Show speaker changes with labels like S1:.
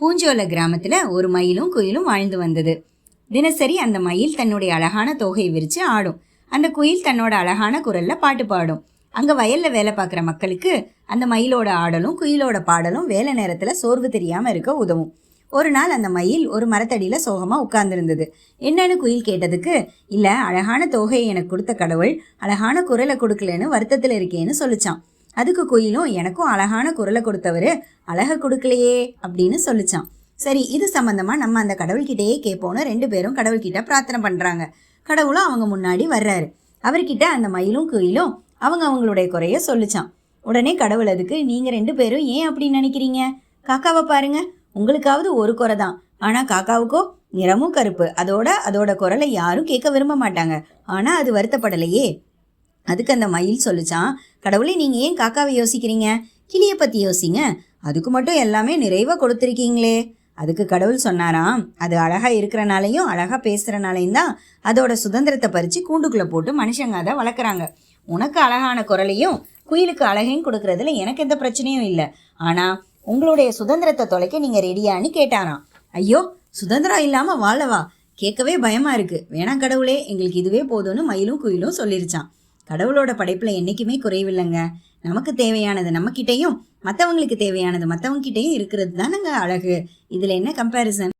S1: பூஞ்சோலை கிராமத்துல ஒரு மயிலும் குயிலும் வாழ்ந்து வந்தது. தினசரி அந்த மயில் தன்னுடைய அழகான தோகை விரிச்சு ஆடும். அந்த குயில் தன்னோட அழகான குரல்ல பாட்டு பாடும். அங்க வயல்ல வேலை பார்க்குற மக்களுக்கு அந்த மயிலோட ஆடலும் குயிலோட பாடலும் வேலை நேரத்துல சோர்வு தெரியாம இருக்க உதவும். ஒரு நாள் அந்த மயில் ஒரு மரத்தடியில சோகமா உட்கார்ந்துருந்தது. என்னன்னு குயில் கேட்டதுக்கு, இல்ல, அழகான தோகையை எனக்கு கொடுத்த கடவுள் அழகான குரலை கொடுக்கலன்னு வருத்தத்துல இருக்கேன்னு சொல்லிச்சான். அதுக்கு குயிலும், எனக்கும் அழகான குரலை கொடுத்தவரு அழக கொடுக்கலையே அப்படின்னு சொல்லிச்சான். சரி, இது சம்பந்தமா நம்ம அந்த கடவுள்கிட்டயே கேட்போன்னு 2 பேரும் கடவுள்கிட்ட பிரார்த்தனை பண்றாங்க. கடவுளும் அவங்க முன்னாடி வர்றாரு. அவர்கிட்ட அந்த மயிலும் குயிலும் அவங்களுடைய குறைய சொல்லிச்சான். உடனே கடவுள் அதுக்கு, நீங்க 2 பேரும் ஏன் அப்படி நினைக்கிறீங்க? காக்காவை பாருங்க, உங்களுக்காவது ஒரு குறை தான், ஆனா காக்காவுக்கோ நிறமும் கருப்பு. அதோட குரலை யாரும் கேட்க விரும்ப மாட்டாங்க. ஆனா அது வருத்தப்படலையே. அதுக்கு அந்த மயில் சொல்லிச்சான், கடவுளே, நீங்க ஏன் காக்காவை யோசிக்கிறீங்க? கிளியை பத்தி யோசிங்க, அதுக்கு மட்டும் எல்லாமே நிறைவா கொடுத்துருக்கீங்களே. அதுக்கு கடவுள் சொன்னாராம், அது அழகா இருக்கிறனாலையும் அழகா பேசுறனாலையும் தான் அதோட சுதந்திரத்தை பறிச்சு கூண்டுக்குள்ள போட்டு மனுஷங்க அதை வளர்க்குறாங்க. உனக்கு அழகான குரலையும் குயிலுக்கு அழகையும் கொடுக்கறதுல எனக்கு எந்த பிரச்சனையும் இல்லை. ஆனா உங்களுடைய சுதந்திரத்தை தொலைக்க நீங்க ரெடியான்னு கேட்டாராம். ஐயோ, சுதந்திரம் இல்லாம வாழவா? கேட்கவே பயமா இருக்கு. வேணாம் கடவுளே, எங்களுக்கு இதுவே போதும்னு மயிலும் குயிலும் சொல்லிருச்சான். கடவுளோட படைப்புல என்னைக்குமே குறைவில்லைங்க. நமக்கு தேவையானது நம்ம கிட்டையும் மற்றவங்களுக்கு தேவையானது மற்றவங்க கிட்டையும் இருக்கிறது தானங்க அழகு. இதுல என்ன கம்பேரிசன்?